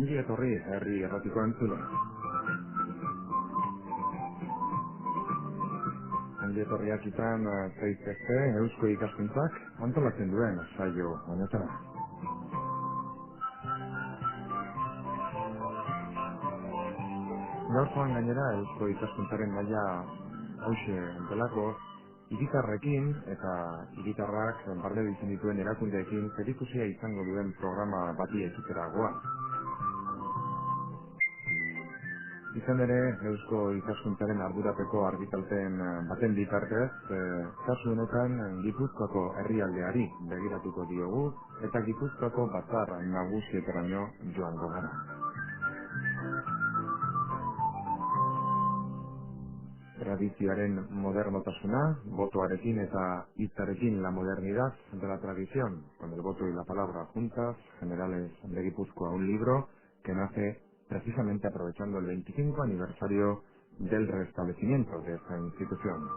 Ongi etorri herri erratiko entzule. Ongi etorriak izan zaitezte Eusko Ikaskuntzak antolatzen duen saio honetara. Gaurkoan gainera Eusko Ikaskuntzaren maila hauxe delako hiritarrekin eta hiritarrak barne ditzen dituen erakundeekin zerikusia izango duen programa bati ekitera goa. Izan ere, Eusko Ikaskuntzaren ardurapeko argitalpen baten bitartez, kasu honetan Gipuzkoako herrialdeari begiratuko diogu eta Gipuzkoako batzar nagusietaraino joango gara. Tradizioaren modernotasuna, botoarekin eta hitzarekin la modernidad de la tradición, con el voto y la palabra juntas, Generales de Guipúzcoa, un libro que nace precisamente aprovechando el 25 aniversario del restablecimiento de esta institución.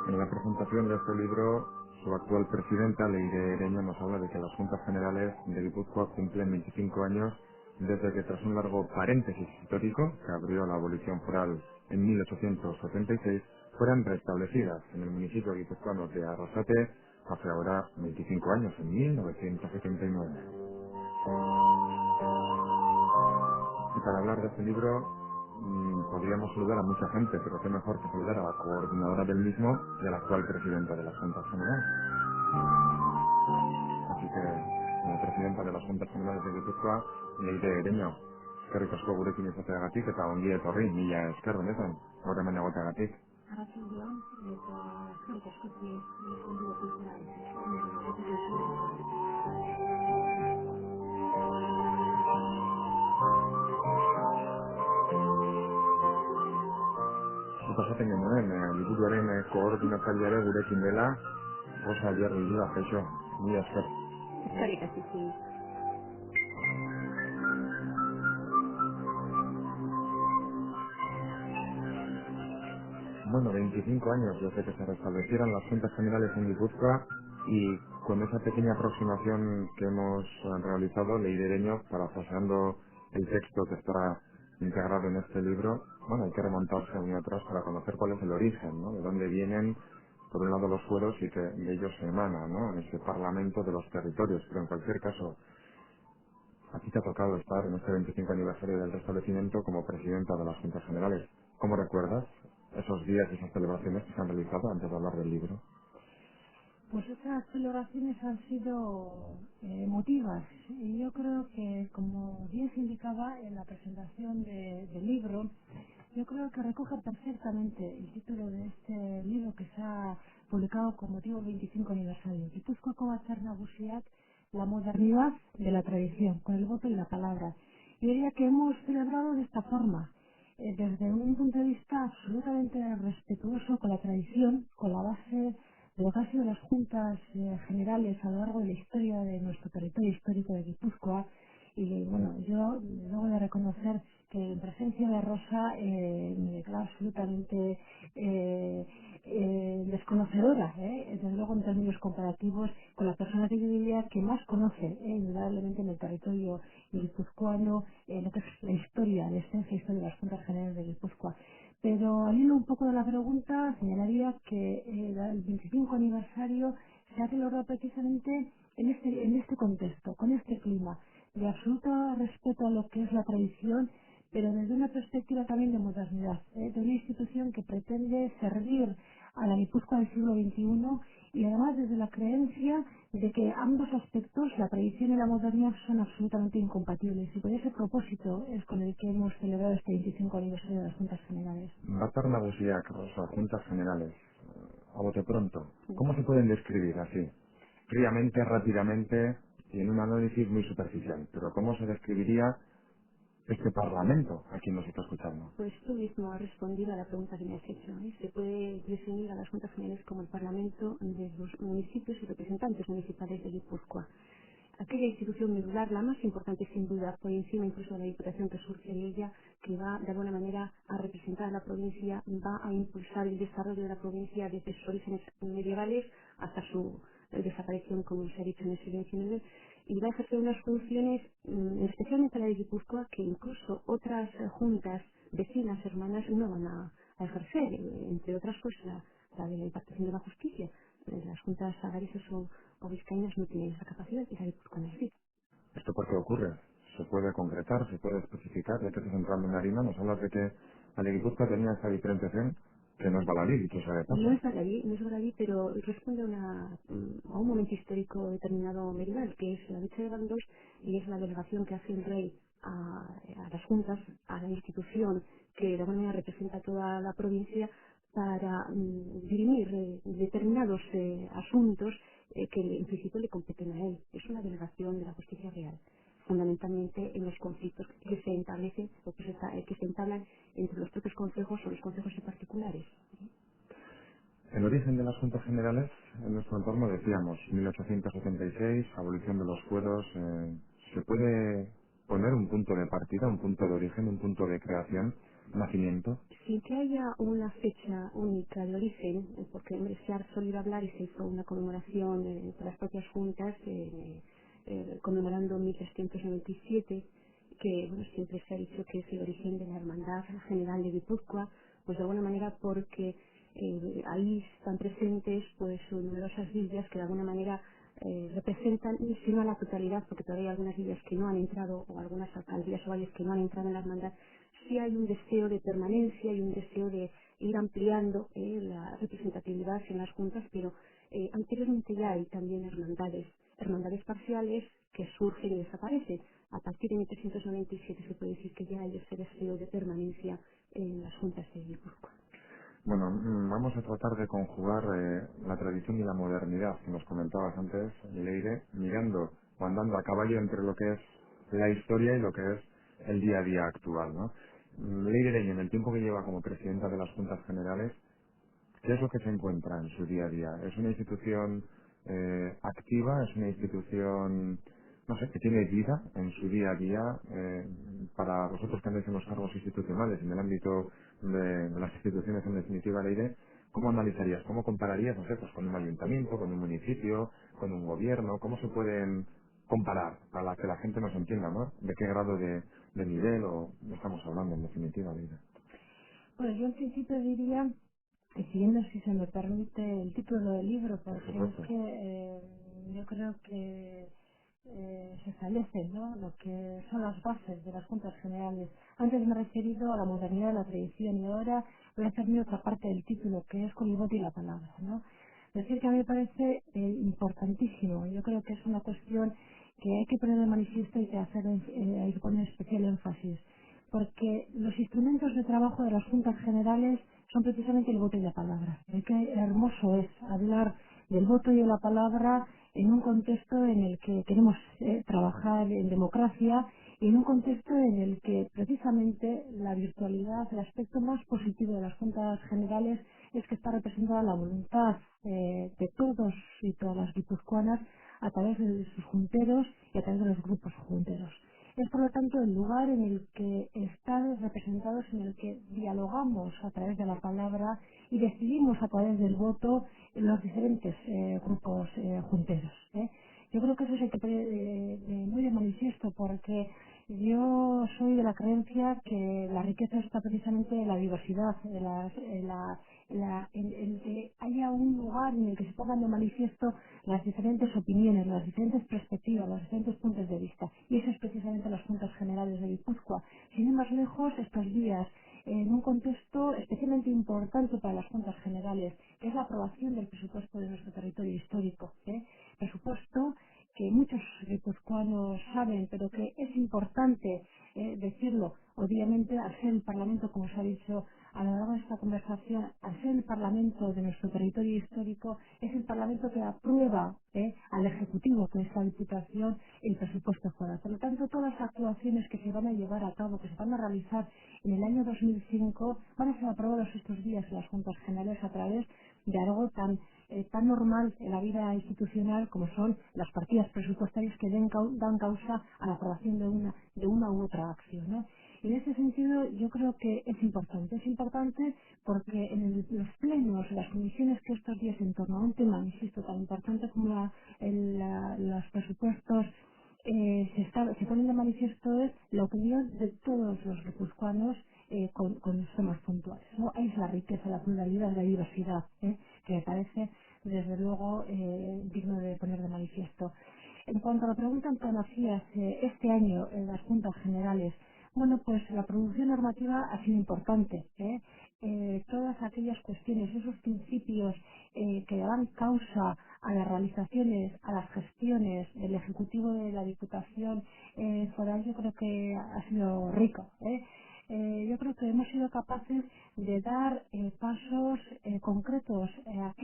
En la presentación de este libro, su actual presidenta, Leire Ereño, nos habla de que las Juntas Generales de Guipúzcoa cumplen 25 años desde que, tras un largo paréntesis histórico que abrió la abolición foral en 1876, fueran restablecidas en el municipio guipuzcoano de Arrasate hace ahora 25 años, en 1979. Y para hablar de este libro podríamos saludar a mucha gente, pero qué mejor que saludar a la coordinadora del mismo y a la actual presidenta de las Juntas Generales. Así que, como presidenta de las Juntas Generales de Guipúzcoa, Leire Ereño, eskerrik asko gurekin izateagatik eta ongi etorri, mila esker benetan, gaur hemen egoteagatik. Arratsaldeon eta eskerrik asko gonbidatu izanagatik. Eta esaten genuen, liburuaren koordinatzailea gurekin dela, Rosa Hierro Ildura, kaixo, mila esker. Eskerrik asko. Bueno, 25 años desde que se restablecieran las Juntas Generales en Guipúzcoa y con esa pequeña aproximación que hemos realizado, Leire Ereño, parafraseando el texto que estará integrado en este libro, bueno, hay que remontarse muy atrás para conocer cuál es el origen, ¿no? De dónde vienen, por un lado, los fueros y que de ellos se emana, ¿no? Ese parlamento de los territorios, pero en cualquier caso, a ti te ha tocado estar en este 25 aniversario del restablecimiento como presidenta de las Juntas Generales. ¿Cómo recuerdas esos días y esas celebraciones que se han realizado antes de hablar del libro? Pues esas celebraciones han sido emotivas y yo creo que, como bien se indicaba en la presentación del libro, yo creo que recoge perfectamente el título de este libro que se ha publicado con motivo del 25 aniversario. Gipuzkoako Batzar Nagusiak, la modernidad de la tradición, con el voto y la palabra. Yo diría que hemos celebrado de esta forma, desde un punto de vista absolutamente respetuoso con la tradición, con la base de lo que han sido las juntas generales a lo largo de la historia de nuestro territorio histórico de Guipúzcoa. Y bueno, yo debo de reconocer que en presencia de Rosa me declaro absolutamente desconocedora, desde luego en términos comparativos, con la persona que yo diría que más conoce indudablemente en el territorio guipuzcoano lo que es la historia, la esencia histórica de las Juntas Generales de Guipúzcoa. Pero al hilo un poco de la pregunta, señalaría que el 25 aniversario se ha celebrado precisamente en este contexto, con este clima de absoluto respeto a lo que es la tradición, pero desde una perspectiva también de modernidad, de una institución que pretende servir a la Guipúzcoa del siglo XXI y además desde la creencia de que ambos aspectos, la tradición y la modernidad, son absolutamente incompatibles. Y por ese propósito es con el que hemos celebrado este 25 aniversario de las Juntas Generales. Batzar Nagusiak, Rosa, Juntas Generales, a bote pronto, ¿cómo se pueden describir así? Fríamente, rápidamente y en un análisis muy superficial, pero ¿cómo se describiría este Parlamento a quien nos está escuchando? Pues tú mismo has respondido a la pregunta que me has hecho. Se puede definir a las Juntas Generales como el Parlamento de los municipios y representantes municipales de Guipúzcoa. Aquella institución medular, la más importante sin duda, por encima incluso de la Diputación que surge de ella, que va de alguna manera a representar a la provincia, va a impulsar el desarrollo de la provincia desde sus orígenes medievales hasta su desaparición, como se ha dicho, en el siglo XIX, y va a ejercer unas funciones, especialmente la de Guipúzcoa, que incluso otras juntas vecinas, hermanas, no van a ejercer, entre otras cosas la de la impartición de la justicia. Las juntas agarizas o vizcaínas no tienen esa capacidad y la guipuzcoana sí. ¿Esto por qué ocurre? ¿Se puede concretar? ¿Se puede especificar? Ya que estás entrando en harina, nos hablas de que la de Guipúzcoa tenía esa diferenciación que no es baladí, dicho sea de No paso. es baladí, no es baladí, pero responde a un momento histórico determinado medieval, que es la lucha de bandos y es la delegación que hace el rey a las juntas, a la institución que de alguna manera representa a toda la provincia para dirimir determinados asuntos que en principio le competen a él. Es una delegación de la justicia real, fundamentalmente en los conflictos que se establecen o que se entablan entre los propios consejos o los consejos de particulares. El origen de las Juntas Generales en nuestro entorno decíamos 1876, abolición de los fueros. ¿Se puede poner un punto de partida, un punto de origen, un punto de creación, nacimiento? Sin que haya una fecha única de origen, porque hombre, se ha solido hablar y se hizo una conmemoración por las propias juntas, conmemorando 1397, que bueno, siempre se ha dicho que es el origen de la Hermandad General de Guipúzcoa, pues de alguna manera porque ahí están presentes pues numerosas villas que de alguna manera representan, si no a la totalidad, porque todavía hay algunas villas que no han entrado, o algunas alcaldías o valles que no han entrado en la hermandad, sí hay un deseo de permanencia y un deseo de ir ampliando la representatividad en las juntas, pero anteriormente ya hay también hermandades parciales que surgen y desaparecen. A partir de 1397 se puede decir que ya hay ese deseo de permanencia en las juntas de Guipúzcoa. Bueno, vamos a tratar de conjugar la tradición y la modernidad que nos comentabas antes, Leire, mirando o andando a caballo entre lo que es la historia y lo que es el día a día actual, ¿no? Leire, en el tiempo que lleva como presidenta de las Juntas Generales, ¿qué es lo que se encuentra en su día a día? ¿Es una institución activa? ¿Es una institución, no sé, que tiene vida en su día a día? Para vosotros que andáis en los cargos institucionales, en el ámbito de las instituciones en definitiva, Leire, ¿cómo analizarías? ¿Cómo compararías, no sé, pues con un ayuntamiento, con un municipio, con un gobierno? ¿Cómo se pueden comparar para que la gente nos entienda, ¿no? ¿De qué grado de nivel o estamos hablando en definitiva, Leire? Pues yo en principio diría, siguiendo si se me permite el título del libro, Por porque es supuesto. que yo creo que se establece, ¿no?, lo que son las bases de las juntas generales. Antes me he referido a la modernidad de la tradición y ahora voy a hacer mi otra parte del título, que es con el voto y la palabra, ¿no? Decir que a mí me parece importantísimo. Yo creo que es una cuestión que hay que poner de manifiesto y que hay que poner especial énfasis, porque los instrumentos de trabajo de las juntas generales son precisamente el voto y la palabra. Qué hermoso es hablar del voto y de la palabra en un contexto en el que queremos trabajar en democracia y en un contexto en el que precisamente la virtualidad, el aspecto más positivo de las juntas generales es que está representada la voluntad de todos y todas las guipuzcoanas a través de sus junteros y a través de los grupos junteros. Es por lo tanto el lugar en el que están representados, en el que dialogamos a través de la palabra y decidimos a través del voto en los diferentes grupos junteros. Yo creo que eso se hay que poner muy de manifiesto porque yo soy de la creencia que la riqueza está precisamente en la diversidad, en que haya un lugar en el que se pongan de manifiesto las diferentes opiniones, las diferentes perspectivas, los diferentes puntos de vista. Y eso es precisamente las Juntas Generales de Guipúzcoa. Sin ir más lejos, estos días, en un contexto especialmente importante para las Juntas Generales, que es la aprobación del presupuesto de nuestro territorio histórico. Presupuesto que muchos guipuzcoanos saben, pero que es importante decirlo. Obviamente, al ser el Parlamento, como se ha dicho a lo largo de esta conversación, al ser el Parlamento de nuestro territorio histórico, es el Parlamento que aprueba al Ejecutivo, que es la Diputación, el presupuesto foral. Por lo tanto, todas las actuaciones que se van a llevar a cabo, que se van a realizar en el año 2005, van a ser aprobadas estos días en las Juntas Generales a través de algo tan normal en la vida institucional como son las partidas presupuestarias que dan causa a la aprobación de una u otra acción, ¿no? En ese sentido, yo creo que es importante porque en los plenos, las comisiones que estos días en torno a un tema, insisto, tan importante como los presupuestos, se ponen de manifiesto es la opinión de todos los guipuzcoanos con los temas puntuales, ¿no? Ahí es la riqueza, la pluralidad, la diversidad, que me parece, desde luego, digno de poner de manifiesto. En cuanto a la pregunta en que me hacías, este año en las Juntas Generales, bueno, pues la producción normativa ha sido importante. Todas aquellas cuestiones, esos principios que dan causa a las realizaciones, a las gestiones del Ejecutivo de la Diputación Foral, yo creo que ha sido rico. Yo creo que hemos sido capaces de dar pasos concretos a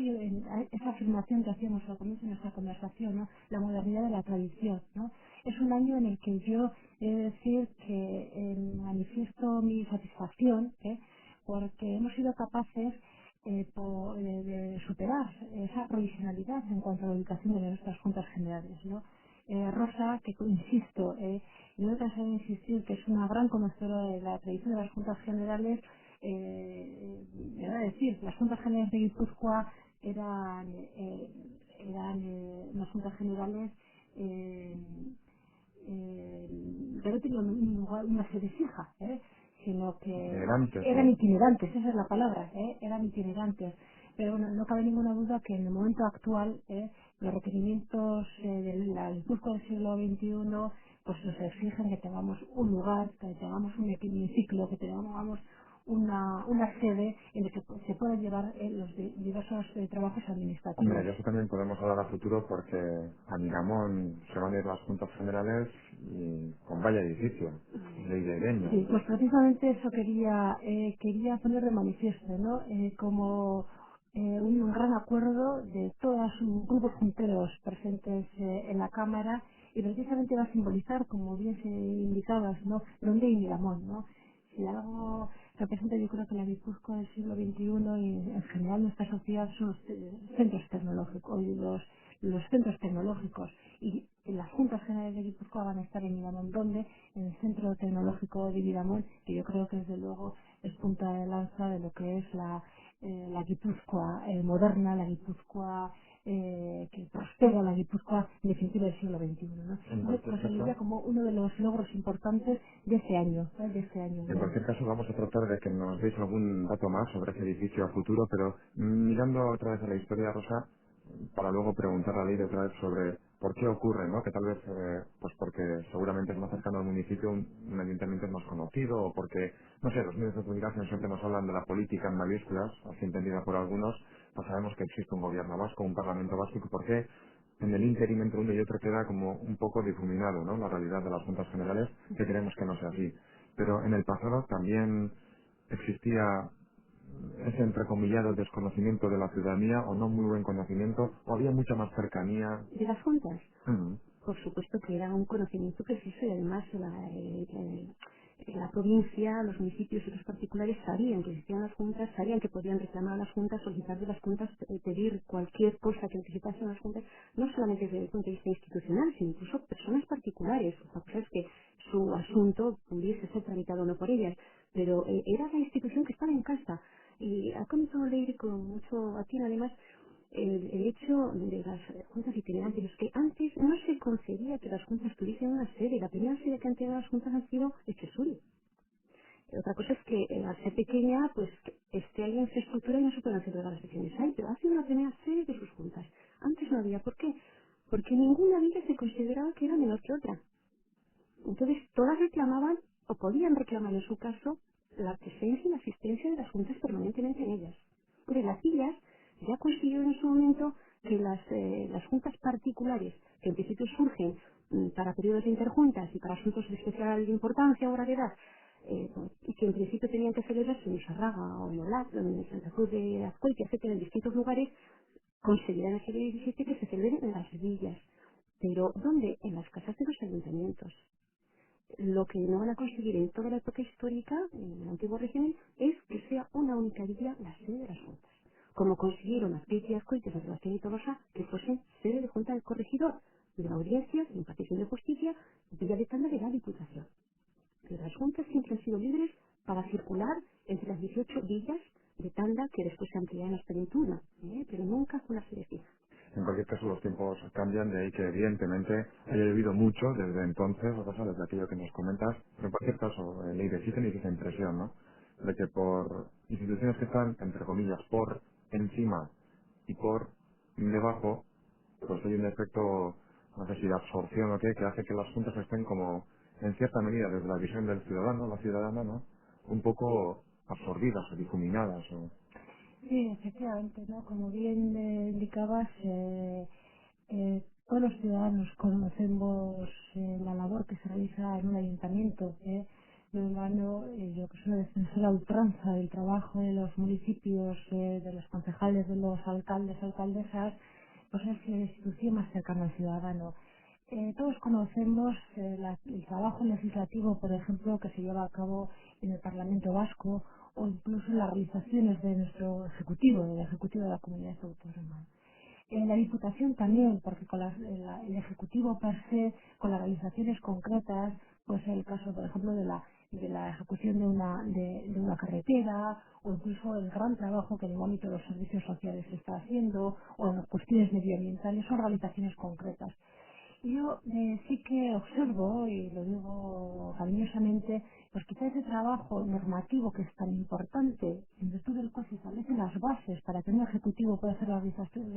esa afirmación que hacíamos al comienzo de nuestra conversación, ¿no? La modernidad de la tradición, ¿no? Es un año en el que yo he de decir que manifiesto mi satisfacción, porque hemos sido capaces de superar esa provisionalidad en cuanto a la ubicación de nuestras juntas generales, ¿no? Rosa, que insisto, yo no cansaré de insistir que es una gran conocedora de la tradición de las juntas generales, me va a decir, las juntas generales de Guipúzcoa eran unas juntas generales eh, que no tenían un lugar, una sede fija, sino que Itinerantes eran o... itinerantes, esa es la palabra, eran itinerantes. Pero bueno, no cabe ninguna duda que en el momento actual los requerimientos de la Guipúzcoa del siglo XXI pues nos exigen que tengamos un lugar, que tengamos un hemiciclo, que tengamos una sede en la que se puedan llevar los diversos trabajos Hombre, administrativos. de eso también podemos hablar a futuro porque a Miramón se van a ir las juntas generales y con vaya edificio, ley de Ireño. Sí, pues precisamente eso quería poner de manifiesto, ¿no? Como un gran acuerdo de todos los grupos junteros presentes en la Cámara y precisamente va a simbolizar, como bien se indicabas, ¿no? Donde hay Miramón, ¿no? Si algo representa, yo creo que la Guipúzcoa del siglo XXI y en general nuestra sociedad son los centros tecnológicos, los centros tecnológicos y las juntas generales de Guipúzcoa van a estar en Miramón, donde en el centro tecnológico de Miramón, que yo creo que desde luego es punta de lanza de lo que es la Guipúzcoa moderna, la Guipúzcoa que prospera, la Guipúzcoa en definitiva del siglo XXI, ¿no? En Entonces, cualquier pues se veía caso, como uno de los logros importantes de ese año, de este año. En cualquier caso, vamos a tratar de que nos deis algún dato más sobre ese edificio a futuro, pero mirando otra vez a la historia, Rosa, para luego preguntar a Leire otra vez sobre por qué ocurre, ¿no? Que tal vez, pues porque seguramente es más cercano al municipio, un ayuntamiento es más conocido, o porque, no sé, los medios de comunicación siempre nos hablan de la política en mayúsculas, así entendida por algunos, pues sabemos que existe un gobierno vasco, un parlamento vasco, y por qué en el ínterin entre uno y otro queda como un poco difuminado, ¿no? La realidad de las juntas generales, que queremos que no sea así. Pero en el pasado también existía ese entrecomillado desconocimiento de la ciudadanía o no muy buen conocimiento o había mucha más cercanía. De las juntas, Mm. por supuesto que era un conocimiento preciso y además la provincia, los municipios y los particulares sabían que existían las juntas, sabían que podían reclamar a las juntas, solicitar de las juntas, pedir cualquier cosa que necesitasen las juntas, no solamente desde el punto de vista institucional, sino incluso personas particulares. Otra cosa es que su asunto pudiese ser tramitado o no por ellas, pero era la institución que estaba en casa. Y ha comentado Leire con mucho atin además el hecho de las juntas itinerantes es que antes no se concebía que las juntas tuviesen una sede. La primera sede que han tenido las juntas ha sido Echezuri. Otra cosa es que al ser pequeña, pues esté ahí infraestructura y no se pueden celebrar las sesiones ahí, pero ha sido la primera sede de sus juntas. Antes no había. ¿Por qué? Porque ninguna de ellas se consideraba que era menor que otra. Entonces, todas reclamaban, o podían reclamar en su caso, la presencia y la asistencia de las juntas permanentemente en ellas. Porque las sillas ya consiguieron en su momento que las juntas particulares, que en principio surgen para periodos de interjuntas y para asuntos de especial importancia o gravedad, y que en principio tenían que celebrarse en Usarraga o en Olat, en Santa Cruz de Azcoitia, etcétera, en distintos lugares, conseguirán hacer el 17 que se celebren en las villas. Pero ¿dónde? En las casas de los ayuntamientos. Lo que no van a conseguir en toda la época histórica, en el antiguo régimen, es que sea una única villa la sede de las juntas. Como consiguieron las Piedras Coites, San Sebastián y Tolosa, que fuesen sede de junta del corregidor, de la audiencia, de impartición de justicia, villa de tanda de la Diputación. que las juntas siempre han sido libres para circular entre las 18 villas de Tanda que después se ampliaron hasta 21, pero nunca con la sede fija. En cualquier caso, los tiempos cambian, de ahí que evidentemente haya vivido mucho desde entonces, o sea, desde aquello que nos comentas. Pero en cualquier caso, ley de sí tenéis esa impresión, ¿no? De que por instituciones que están, entre comillas, por encima y por debajo, pues hay un efecto, no sé si de absorción o qué, que hace que las juntas estén como, en cierta medida, desde la visión del ciudadano, la ciudadana, ¿no? Un poco absorbidas o difuminadas. O... Sí, efectivamente, ¿no? Como bien indicabas, todos los ciudadanos conocemos la labor que se realiza en un ayuntamiento. De un lado, yo que soy una defensora a ultranza del trabajo de los municipios, de los concejales, de los alcaldes, alcaldesas, pues es la institución más cercana al ciudadano. Todos conocemos el trabajo legislativo, por ejemplo, que se lleva a cabo en el Parlamento Vasco o incluso en las realizaciones de nuestro Ejecutivo, del Ejecutivo de la Comunidad Autónoma. En la Diputación también, porque con el Ejecutivo per se, con las realizaciones concretas, pues el caso, por ejemplo, de la ejecución de una carretera, o incluso el gran trabajo que en el ámbito de los servicios sociales se está haciendo, o en las cuestiones medioambientales, son realizaciones concretas. Yo sí que observo, y lo digo cariñosamente, pues quizá ese trabajo normativo que es tan importante, en virtud del cual se establecen las bases para que un ejecutivo pueda hacer las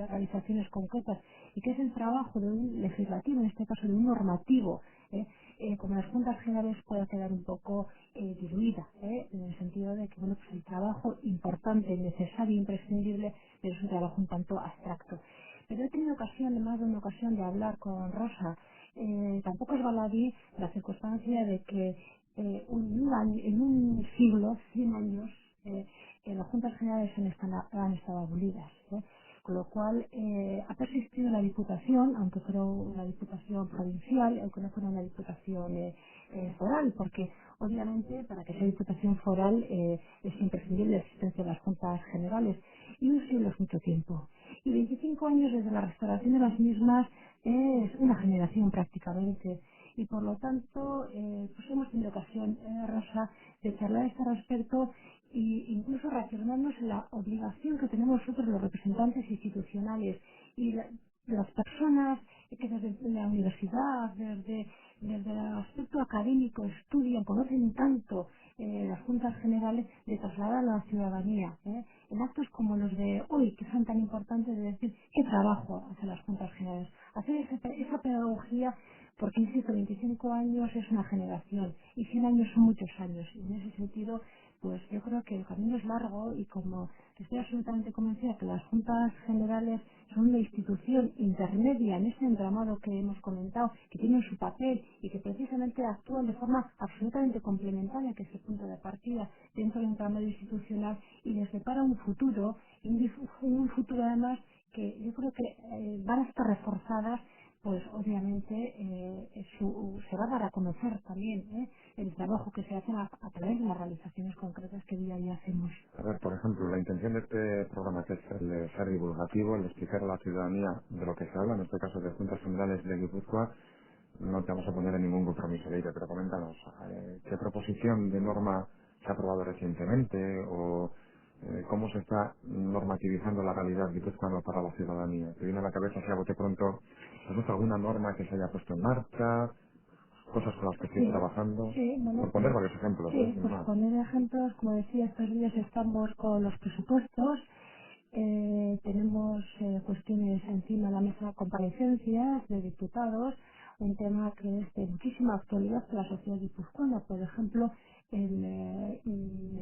realizaciones concretas, y que es el trabajo de un legislativo, en este caso de un normativo, como las juntas generales pueda quedar un poco diluida, en el sentido de que bueno, pues el trabajo importante, necesario, imprescindible, pero es un trabajo un tanto abstracto. Pero he tenido ocasión, más de una ocasión, de hablar con Rosa. Tampoco es baladí la circunstancia de que en un siglo, 100 años, las juntas generales han estado abolidas. Con lo cual, ha persistido la Diputación, aunque fuera una Diputación provincial, aunque no fuera una Diputación foral, porque obviamente para que sea Diputación foral es imprescindible la existencia de las juntas generales. Y un siglo es mucho tiempo. Y 25 años desde la restauración de las mismas es una generación prácticamente. Y por lo tanto, pues hemos tenido ocasión, Rosa, de charlar a este respecto e incluso reafirmarnos en la obligación que tenemos nosotros los representantes institucionales y las personas que desde la universidad, desde el aspecto académico estudian, conocen tanto las juntas generales, de trasladar a la ciudadanía en actos como los de hoy, que son tan importantes, de decir qué trabajo hacen las juntas generales, hacer esa pedagogía, porque insisto, 25 años es una generación y 100 años son muchos años, y en ese sentido pues yo creo que el camino es largo, y como estoy absolutamente convencida que las juntas generales son una institución intermedia en ese entramado que hemos comentado, que tienen su papel y que precisamente actúan de forma absolutamente complementaria, que es el punto de partida dentro del entramado institucional, y les depara un futuro, y un futuro además que yo creo que van a estar reforzadas, pues obviamente se va a dar a conocer también el trabajo que se hace a través de las realizaciones concretas que día a día hacemos. A ver, por ejemplo, la intención de este programa, que es el de ser divulgativo, el de explicar a la ciudadanía de lo que se habla, en este caso de Juntas Generales de Guipúzcoa, no te vamos a poner en ningún compromiso, Leire, pero coméntanos, ¿qué proposición de norma se ha aprobado recientemente o cómo se está normativizando la realidad guipuzcoana para la ciudadanía? ¿Te viene a la cabeza, si a bote pronto, ¿has visto alguna norma que se haya puesto en marcha, cosas con las que estéis Sí, trabajando? sí, bueno, Por poner varios ejemplos, sí, sin pues más. poner ejemplos, como decía, estos días estamos con los presupuestos, tenemos cuestiones encima de la mesa, comparecencias de diputados, un tema que es de muchísima actualidad para la sociedad guipuzcoana. Por ejemplo, me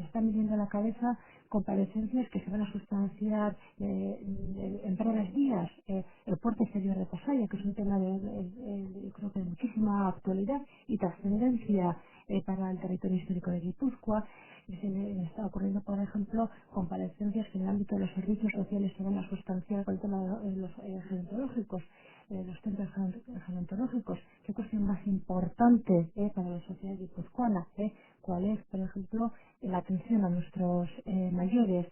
están viniendo a la cabeza comparecencias que se van a sustanciar en breves días. El puerto exterior de Pasaya, que es un tema yo creo que de muchísima actualidad y trascendencia para el territorio histórico de Guipúzcoa. Se me está ocurriendo, por ejemplo, comparecencias que en el ámbito de los servicios sociales se van a sustanciar con el tema de los gerontológicos, los centros gerontológicos. ¿Qué cuestión más importante para la sociedad guipuzcoana? ¿Cuál es, por ejemplo, la atención a nuestros mayores?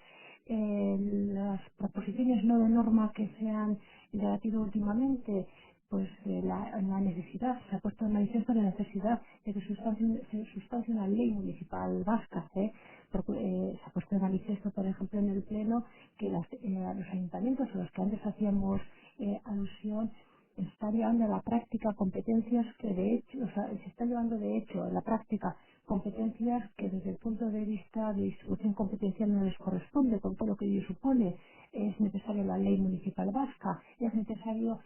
Las proposiciones no de norma que se han debatido últimamente, la necesidad, se ha puesto en manifiesto la necesidad de que se sustancie una ley municipal vasca. Se ha puesto en manifiesto, por ejemplo, en el Pleno que los ayuntamientos a los que antes hacíamos alusión está llevando a la práctica competencias que de hecho, o sea, se está llevando de hecho a la práctica competencias que desde el punto de vista de distribución competencial no les corresponde con todo lo que ello supone. Es necesaria la ley municipal vasca, es necesario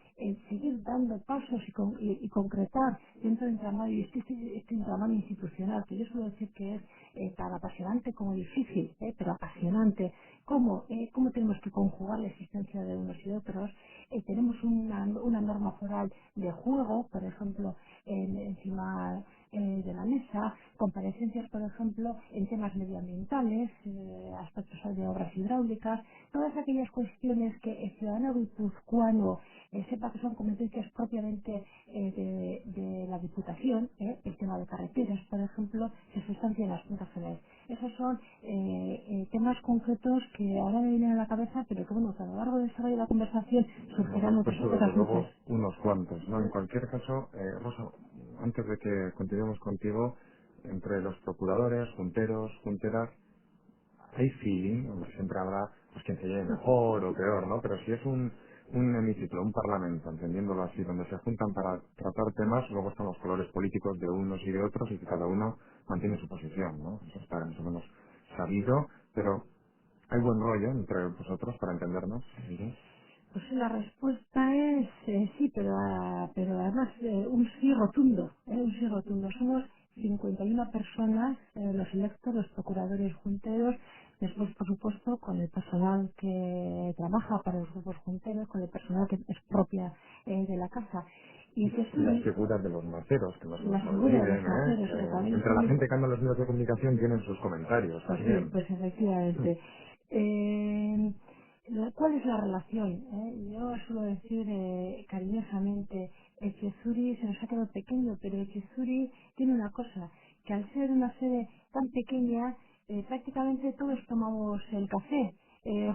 seguir dando pasos y concretar dentro del entramado y este entramado institucional, que yo suelo decir que es tan apasionante como difícil, pero apasionante. ¿Cómo tenemos que conjugar la existencia de unos y de otros? Tenemos una norma foral de juego, por ejemplo, encima de la mesa, comparecencias, por ejemplo, en temas medioambientales, aspectos de obras hidráulicas, todas aquellas cuestiones que el ciudadano guipuzcoano sepa que son competencias propiamente de la Diputación, el tema de carreteras, por ejemplo, se sustancia en las juntas generales. Esos son temas concretos que ahora me vienen a la cabeza, pero que bueno, que a lo largo del desarrollo de la conversación Nos surgirán has puesto desde otras muchas. luego unos cuantos, ¿no? En cualquier caso, Rosa, antes de que continuemos contigo, entre los procuradores, junteros, junteras, hay feeling, hombre, siempre habrá pues quien se lleve mejor o peor, ¿no? Pero si es un hemiciclo, un parlamento, entendiéndolo así, donde se juntan para tratar temas, luego están los colores políticos de unos y de otros y que cada uno mantiene su posición, ¿no? Eso está más o menos sabido, pero hay buen rollo entre vosotros para entendernos. ¿Sí? Pues la respuesta es sí, pero además un sí rotundo, un sí rotundo. Somos 51 personas, los electos, los procuradores junteros, después, por supuesto, con el personal que trabaja para los grupos junteros, con el personal que es propia de la casa. Y que Y las sí, figuras de los maceros, que no se la nos figura de olviden, los ¿eh? maceros, que también Entre la son gente que anda en los medios de comunicación tienen sus comentarios pues sí, también. pues efectivamente. Eh, ¿Cuál es la relación? Yo suelo decir cariñosamente, Echezuri se nos ha quedado pequeño, pero Echezuri tiene una cosa, que al ser una sede tan pequeña, prácticamente todos tomamos el café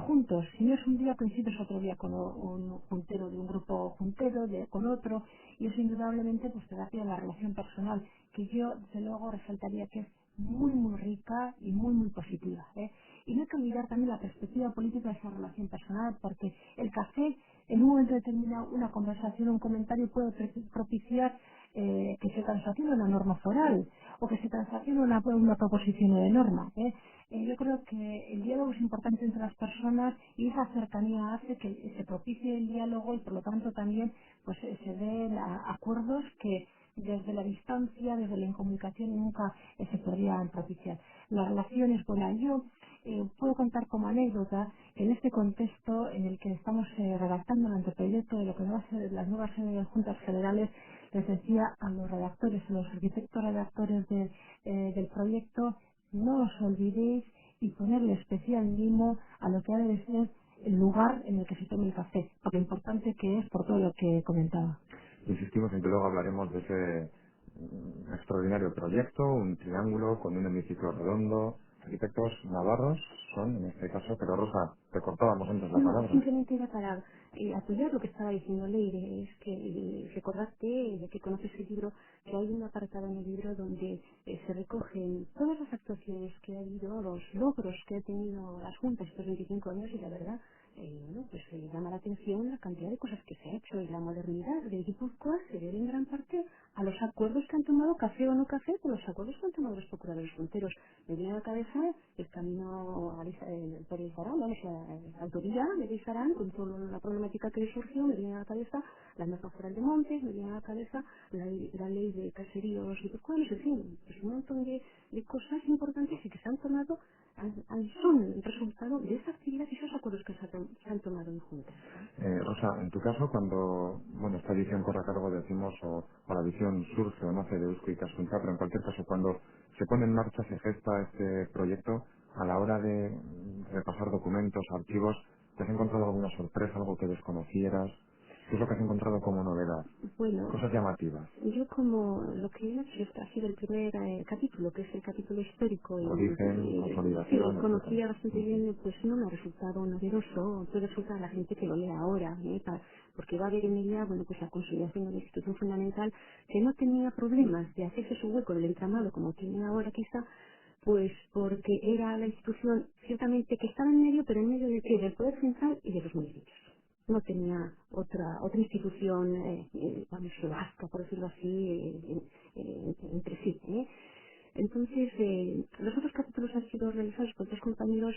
juntos. Si no es un día, coincides otro día con un juntero de un grupo juntero, con otro, y eso indudablemente pues te da pie a la relación personal, que yo desde luego resaltaría que es muy muy rica y muy muy positiva. Y no hay que olvidar también la perspectiva política de esa relación personal, porque el café en un momento determinado, una conversación, un comentario puede propiciar que se transaccione una norma foral o que se transaccione una proposición de norma. Yo creo que el diálogo es importante entre las personas y esa cercanía hace que se propicie el diálogo y por lo tanto también pues se den acuerdos que desde la distancia, desde la incomunicación nunca se podrían propiciar. La relación es buena. Yo puedo contar como anécdota que en este contexto en el que estamos redactando el anteproyecto de lo que va a ser las nuevas juntas generales, les decía a los redactores, a los arquitectos redactores del proyecto, no os olvidéis y ponerle especial mimo a lo que ha de ser el lugar en el que se tome el café, por lo importante que es por todo lo que comentaba. Insistimos en que luego hablaremos de ese extraordinario proyecto, un triángulo con un hemiciclo redondo. Arquitectos navarros son, en este caso, pero Rosa, te cortábamos antes la No, palabra. simplemente era para apoyar lo que estaba diciendo Leire, es que recordaste, ya que conoces el libro, que hay un apartado en el libro donde se recogen todas las actuaciones que ha habido, los logros que ha tenido las juntas estos 25 años y la verdad, bueno, pues llama la atención la cantidad de cosas que se ha hecho y la modernidad de Guipúzcoa se debe en gran parte a los acuerdos que han tomado, café o no café, con los acuerdos que han tomado los procuradores fronteros. Me viene a la cabeza el camino por el Zarán, vamos, la autovía de Lizarán, con toda la problemática que le surgió, me viene a la cabeza la norma foral de montes, me viene a la cabeza la ley de caseríos guipuzcoanos, en fin, pues un montón de cosas importantes y que se han tomado, son el resultado de esa actividad y esos acuerdos que se han tomado en juntas. Rosa, en tu caso, cuando esta edición corre a cargo, decimos, o la edición surge o nace de Eusko y Casunta, pero en cualquier caso, cuando se pone en marcha, se gesta este proyecto, a la hora de repasar documentos, archivos, ¿te has encontrado alguna sorpresa, algo que desconocieras? ¿Qué es lo que has encontrado como novedad? Bueno, Cosas llamativas. yo como lo que he hecho ha sido el primer capítulo, que es el capítulo histórico, Origen, sí, consolidación, etcétera. conocía bastante bien, pues no me ha resultado novedoso, puede resultar a la gente que lo lea ahora, porque va a haber en ella, bueno, pues la consolidación de la institución fundamental, que no tenía problemas de hacerse su hueco del entramado como tiene ahora quizá, pues porque era la institución ciertamente que estaba en medio, pero en medio de qué, del poder central y de los municipios. No tenía otra institución, vamos, vasca, por decirlo así, entre sí. Entonces, los otros capítulos han sido realizados por otros compañeros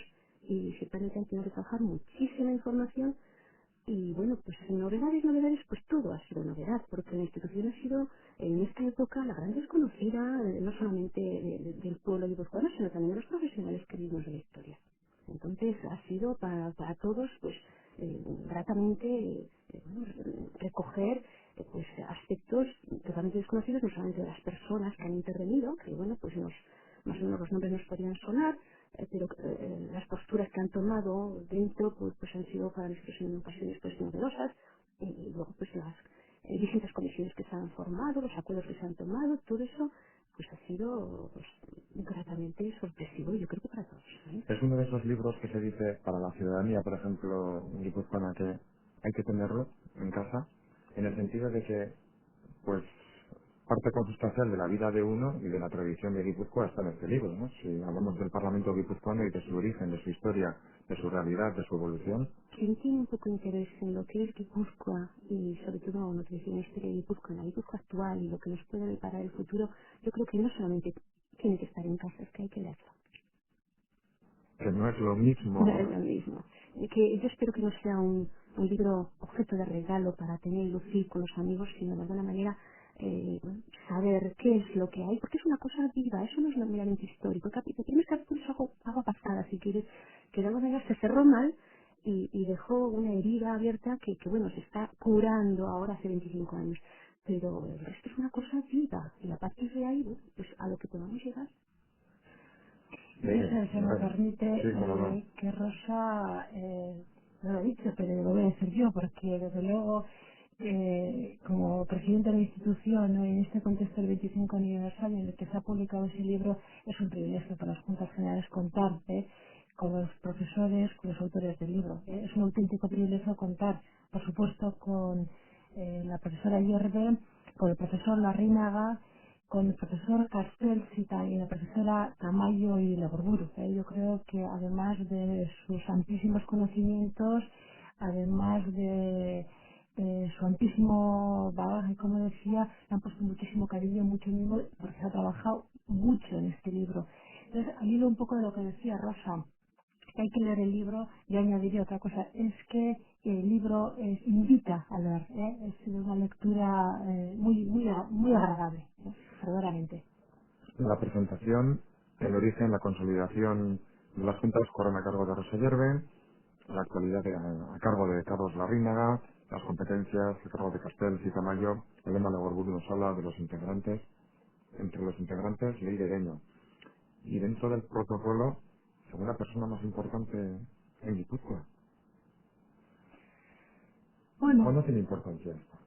y ciertamente han tenido que trabajar muchísima información y bueno, pues novedades, pues todo ha sido novedad, porque la institución ha sido en esta época la gran desconocida, no solamente del pueblo guipuzcoano, sino también de los profesionales que vivimos de la historia. Entonces ha sido para todos pues gratamente bueno, recoger pues aspectos totalmente desconocidos, no solamente de las personas que han intervenido, que bueno, pues más o menos los nombres nos podrían sonar, pero las posturas que han tomado dentro pues han sido para nosotros en ocasiones pues novedosas y luego pues las distintas comisiones que se han formado, los acuerdos que se han tomado, todo eso pues ha sido pues, gratamente sorpresivo, yo creo que para todos. Es uno de esos libros que se dice para la ciudadanía, por ejemplo, guipuzcoana, que hay que tenerlo en casa, en el sentido de que, pues, parte consustancial de la vida de uno y de la tradición de Guipúzcoa está en este libro, ¿no? Si hablamos del Parlamento guipuzcoano y de su origen, de su historia, de su realidad, de su evolución. Quien tiene un poco de interés en lo que es Guipúzcoa y sobre todo lo que dice la historia de Guipúzcoa, la Guipúzcoa actual y lo que nos puede deparar el futuro, yo creo que no solamente tiene que estar en casa, es que hay que leerlo. Que no es lo No mismo. es lo mismo. Que yo espero que no sea un libro objeto de regalo para tener y lucir con los amigos, sino de alguna manera bueno, saber qué es lo que hay, porque es una cosa viva, eso no es meramente histórico. El primer capítulo es agua pasada, si quieres, que de alguna manera se cerró mal y dejó una herida abierta que, bueno, se está curando ahora hace 25 años. Pero el resto es una cosa viva, y a partir de ahí, bueno, pues a lo que podamos llegar. Yo sé, se me permite Sí, cómo no. que Rosa, no lo he dicho, pero lo voy a decir yo, porque desde luego, como presidente de la institución, ¿no? En este contexto del 25 aniversario en el que se ha publicado ese libro, es un privilegio para las Juntas Generales contar con los profesores, con los autores del libro. Es un auténtico privilegio contar, por supuesto, con la profesora Yerbe, con el profesor Larrínaga, con el profesor Castellcita y la profesora Tamayo y Legorburu. Yo creo que además de sus amplísimos conocimientos, además de su amplísimo bagaje, como decía, le han puesto muchísimo cariño, mucho mimo, porque se ha trabajado mucho en este libro. Entonces, al hilo un poco de lo que decía Rosa, que hay que leer el libro, yo añadiría otra cosa, es que el libro invita a leer, es una lectura muy agradable, verdaderamente. La presentación, el origen, la consolidación de las juntas corren a cargo de Rosa Yerbe, la actualidad a cargo de Carlos Larrínaga, las competencias a cargo de Castel y Tamayo, Elena Legorburu nos habla de los integrantes, entre los integrantes Ley de Deño. Y dentro del protocolo, según la persona más importante en Guipúzcoa. Bueno, ¿Cuándo tiene importancia esto?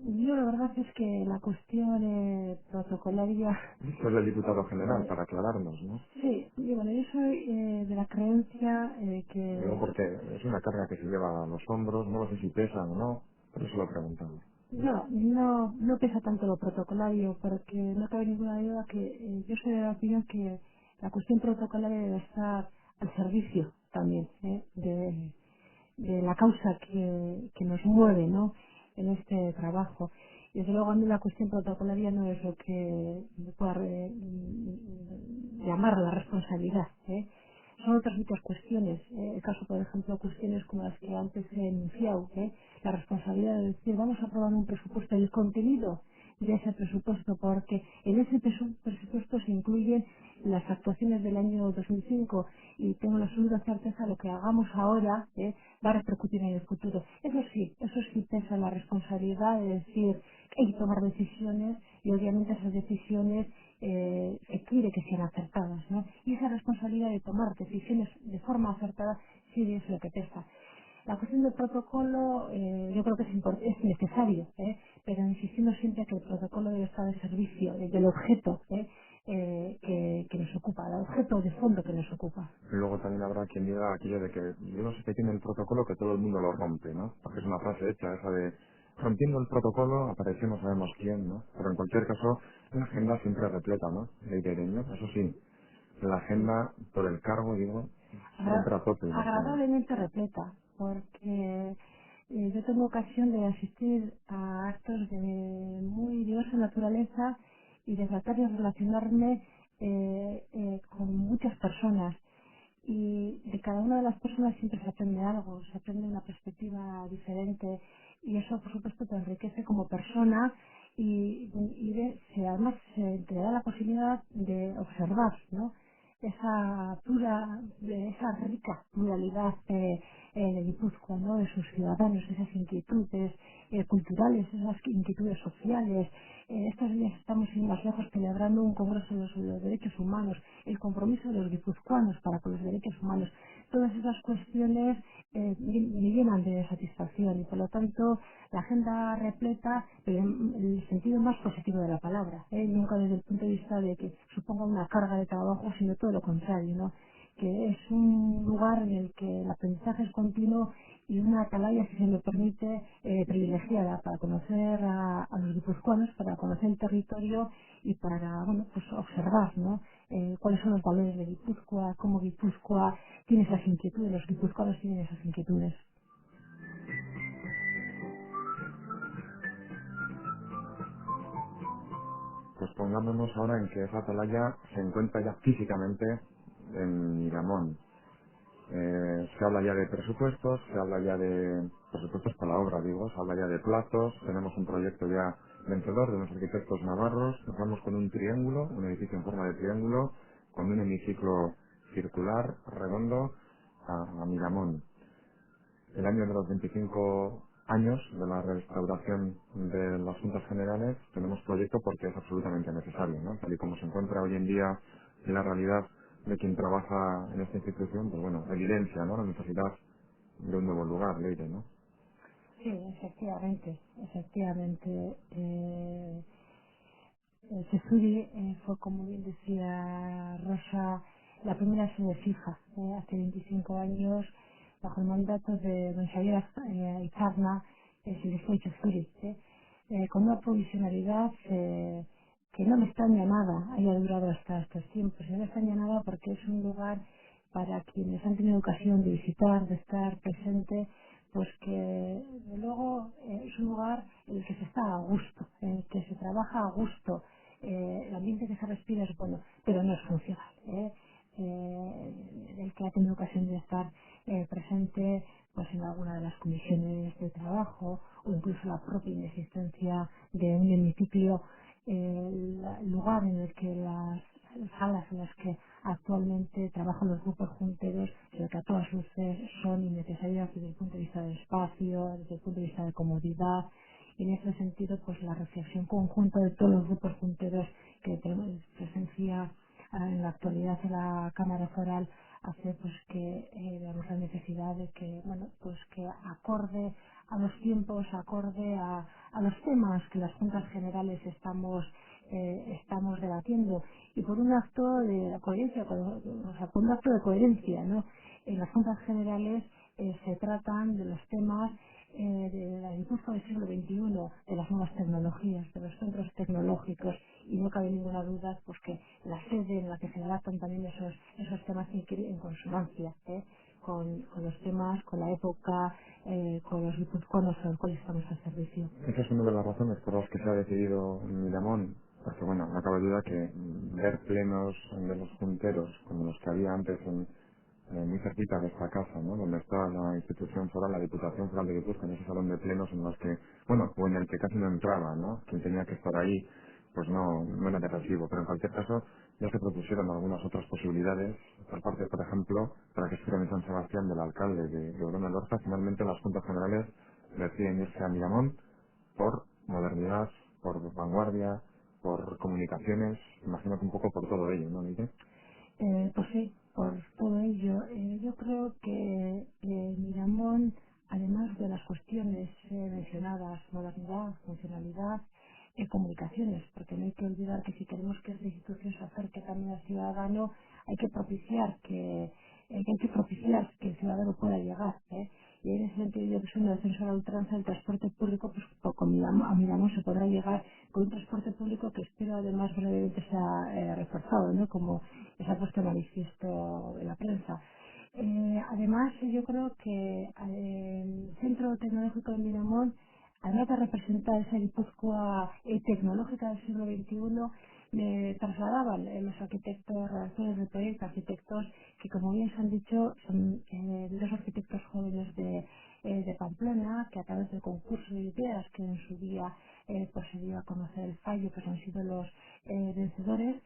yo la verdad es que la cuestión protocolaria, Soy el diputado general, eh, para aclararnos, ¿no? sí, y bueno, yo soy de la creencia Digo que porque es una carga que se lleva a los hombros, no sé si pesa o no, por eso lo preguntamos. no pesa tanto lo protocolario, porque no cabe ninguna duda que yo soy de la opinión que la cuestión protocolaria debe estar al servicio también de la causa que nos mueve, ¿no? En este trabajo. Y desde luego a mí la cuestión protocolaria no es lo que me pueda llamar la responsabilidad, son otras muchas cuestiones. El caso, por ejemplo, cuestiones como las que antes he enunciado, la responsabilidad de decir vamos a aprobar un presupuesto y el contenido de ese presupuesto, porque en ese presupuesto se incluyen las actuaciones del año 2005 y tengo la absoluta certeza lo que hagamos ahora va a repercutir en el futuro. Eso sí pesa la responsabilidad de decir que hay que tomar decisiones y obviamente esas decisiones se quiere que sean acertadas, ¿no? Y esa responsabilidad de tomar decisiones de forma acertada sí es lo que pesa. La cuestión del protocolo yo creo que es necesario, pero insistimos siempre que el protocolo debe estar al servicio del objeto que nos ocupa, el objeto de fondo que nos ocupa. Luego también habrá quien diga aquello de que yo no sé qué tiene el protocolo que todo el mundo lo rompe, ¿no? Porque es una frase hecha, esa de rompiendo el protocolo apareció no sabemos quién, ¿no? Pero en cualquier caso, la agenda siempre repleta, ¿no? De ibereños, eso sí, la agenda por el cargo, digo, siempre a tope, imagino. Agradablemente repleta, porque yo tengo ocasión de asistir a actos de muy diversa naturaleza y de tratar de relacionarme con muchas personas. Y de cada una de las personas siempre se aprende algo, se aprende una perspectiva diferente y eso por supuesto te enriquece como persona además te da la posibilidad de observar, ¿no? Esa pura, esa rica pluralidad de Guipúzcoa, ¿no? De sus ciudadanos, esas inquietudes culturales, esas inquietudes sociales. Estos días estamos sin más lejos celebrando un congreso de los derechos humanos, el compromiso de los guipuzcoanos para con los derechos humanos. Todas esas cuestiones me llenan de satisfacción y por lo tanto la agenda repleta, pero en el sentido más positivo de la palabra, nunca desde el punto de vista de que suponga una carga de trabajo, sino todo lo contrario, ¿no? Que es un lugar en el que el aprendizaje es continuo y una atalaya, si se me permite, privilegiada para conocer a los guipuzcoanos, para conocer el territorio y para, bueno, pues observar, ¿no? Cuáles son los valores de Guipúzcoa, cómo Guipúzcoa tiene esas inquietudes, los guipuzcoanos tienen esas inquietudes. Pues pongámonos ahora en que esa atalaya se encuentra ya físicamente en Miramón. Se habla ya de presupuestos, se habla ya de presupuestos para la obra, digo, se habla ya de plazos, tenemos un proyecto ya vencedor de unos arquitectos navarros, nos vamos con un triángulo, un edificio en forma de triángulo, con un hemiciclo circular, redondo, a Miramón. El año de los 25 años de la restauración de las Juntas Generales tenemos proyecto porque es absolutamente necesario, ¿no? Tal y como se encuentra hoy en día en la realidad de quien trabaja en esta institución, pues bueno, evidencia, ¿no? La necesidad de un nuevo lugar, Leire, ¿no? Sí, efectivamente, efectivamente. Cesuri fue, como bien decía Rosa, la primera sede fija, hace 25 años, bajo el mandato de don Xavier Izarna, Silvestre Cesuri, con una provisionalidad que no me extraña nada haya durado hasta estos tiempos. No me extraña nada porque es un lugar para quienes han tenido ocasión de visitar, de estar presente, pues que de luego es un lugar en el que se está a gusto, en el que se trabaja a gusto, el ambiente que se respira es bueno, pero no es funcional. El que ha tenido ocasión de estar presente pues en alguna de las comisiones de trabajo o incluso la propia inexistencia de un hemiciclo, el lugar en el que las salas en las que actualmente trabajan los grupos junteros, pero que a todas luces son innecesarias desde el punto de vista del espacio, desde el punto de vista de comodidad. Y en ese sentido, pues la reflexión conjunta de todos los grupos junteros que tenemos presencia en la actualidad en la Cámara Foral hace pues que veamos la necesidad de que, bueno, pues que acorde a los tiempos, acorde a los temas que las Juntas Generales estamos debatiendo y por un acto de coherencia, o sea, por un acto de coherencia, ¿no? En las Juntas Generales se tratan de los temas de la Guipúzcoa del siglo XXI, de las nuevas tecnologías, de los centros tecnológicos, y no cabe ninguna duda pues que la sede en la que se debatan también esos temas tiene que ir en consonancia con los temas, con la época, con los guipuzcoanos a los cuales estamos al servicio. Esa es una de las razones por las que se ha decidido en Miramón, porque bueno, no cabe duda que ver plenos de los junteros como los que había antes muy cerquita de esta casa, ¿no? Donde está la institución foral, la Diputación Foral de Guipúzcoa, en ese salón de plenos en los que, bueno, o en el que casi no entraba, ¿no? Quien tenía que estar ahí, pues no era de recibo, pero en cualquier caso ya se propusieron algunas otras posibilidades, por parte, por ejemplo, para que estuviera en San Sebastián del alcalde de Orona Lorza, finalmente las Juntas Generales deciden irse a Miramón por modernidad, por vanguardia, por comunicaciones, imagino que un poco por todo ello, ¿no, Miguel? Pues sí, por todo ello. Yo creo que Miramón además de las cuestiones mencionadas, modernidad, funcionalidad, comunicaciones, porque no hay que olvidar que si queremos que esta institución se acerque también al ciudadano, hay que propiciar que el ciudadano pueda llegar. Y en ese sentido yo que soy una defensora a ultranza del transporte público, pues poco a Milamos se podrá llegar con un transporte público que espero además brevemente sea reforzado, ¿no? Como se ha puesto en manifiesto en la prensa. Además, yo creo que el Centro Tecnológico de Miramón, además de representar esa Guipúzcoa tecnológica del siglo XXI, me trasladaban los arquitectos, redactores de proyectos, arquitectos que, como bien se han dicho, son dos arquitectos jóvenes de Pamplona, que a través del concurso de ideas que en su día pues se dio a conocer el fallo, pues han sido los vencedores.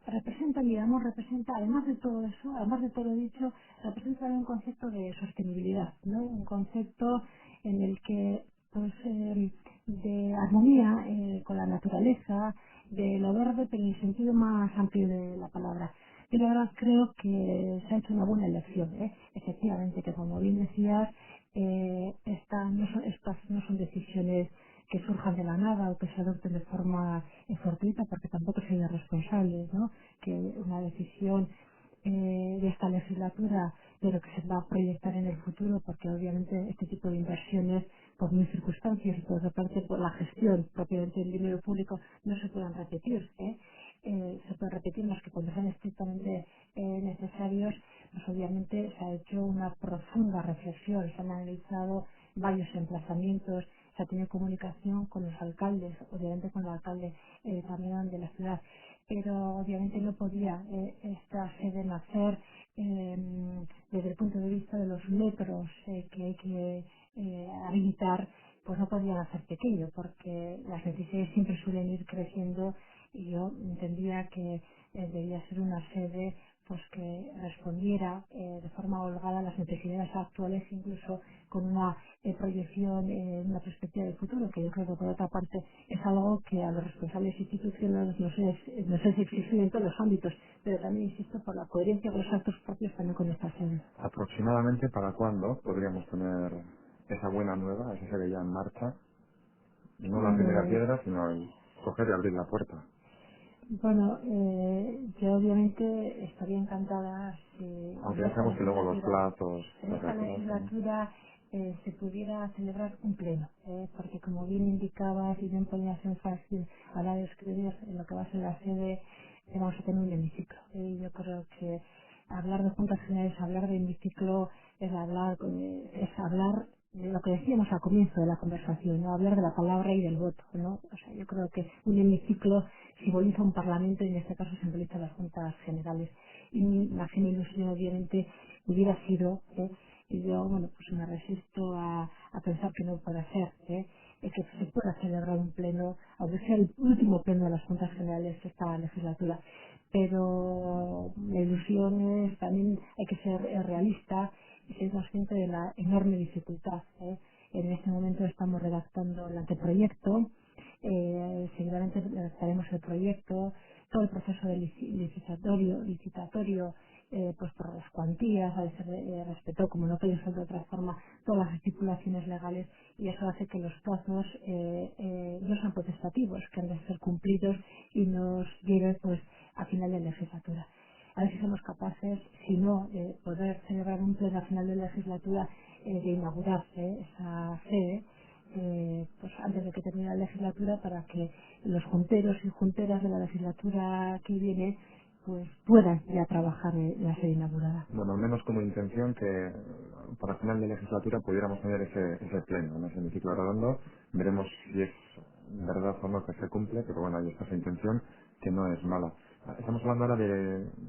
Representa, digamos, representa, además de todo eso, además de todo lo dicho, representa también un concepto de sostenibilidad, ¿no? Un concepto en el que, pues, de armonía con la naturaleza, de lo verde, pero en el sentido más amplio de la palabra. Yo la verdad creo que se ha hecho una buena elección, ¿eh? Efectivamente, que como bien decías, estas no son decisiones que surjan de la nada o que se adopten de forma fortuita, porque tampoco soy responsable, ¿no? Que una decisión de esta legislatura, pero que se va a proyectar en el futuro, porque obviamente este tipo de inversiones, por mil circunstancias y por otra parte por la gestión propiamente del dinero público, no se puedan repetir. Se pueden repetir más que cuando sean estrictamente necesarios, pues obviamente se ha hecho una profunda reflexión, se han analizado varios emplazamientos, se ha tenido comunicación con los alcaldes, obviamente con el alcalde también de la ciudad, pero obviamente no podía esta sede nacer desde el punto de vista de los metros que hay que habilitar, pues no podían hacer pequeño, porque las necesidades siempre suelen ir creciendo y yo entendía que debía ser una sede pues que respondiera de forma holgada a las necesidades actuales, incluso con una proyección, una perspectiva de futuro, que yo creo que por otra parte es algo que a los responsables institucionales no sé si exigen en todos los ámbitos, pero también insisto por la coherencia de los actos propios también con esta sede. ¿Aproximadamente para cuándo podríamos tener esa buena nueva, esa sede ya en marcha? No la primera Pues piedra, sino el coger y abrir la puerta. bueno, yo obviamente estaría encantada si Aunque en ya esta sabemos que luego los legislatura, plazos en se esta retrasan. legislatura se pudiera celebrar un pleno, porque como bien indicabas y bien ponías énfasis a la hora de escribir en lo que va a ser la sede, vamos a tener un hemiciclo. Yo creo que hablar de juntas generales, hablar de hemiciclo es hablar de lo que decíamos al comienzo de la conversación, ¿no? Hablar de la palabra y del voto, ¿no? O sea, yo creo que un hemiciclo simboliza un parlamento y en este caso simboliza las juntas generales. Y mi imagen e ilusión obviamente hubiera sido, y yo, bueno, pues me resisto a pensar que no puede ser, que se pueda celebrar un pleno, aunque sea el último pleno de las juntas generales de esta legislatura. Pero la ilusión es, también hay que ser realista y ser consciente de la enorme dificultad. En este momento estamos redactando el anteproyecto, seguramente redactaremos el proyecto, todo el proceso de licitatorio pues por las cuantías, ha de ser respetado, como no puede ser de otra forma, todas las estipulaciones legales y eso hace que los plazos no sean potestativos, que han de ser cumplidos y nos lleve pues a final de legislatura. A ver si somos capaces, si no, de poder celebrar un pleno a final de legislatura, de inaugurar esa sede pues antes de que termine la legislatura para que los junteros y junteras de la legislatura que viene pues puedan ya trabajar en la sede inaugurada. Bueno, al menos como intención que para final de legislatura pudiéramos tener ese pleno, en ese hemiciclo redondo. Veremos si es verdad o no que se cumple, pero bueno, ahí está esa intención, que no es mala. Estamos hablando ahora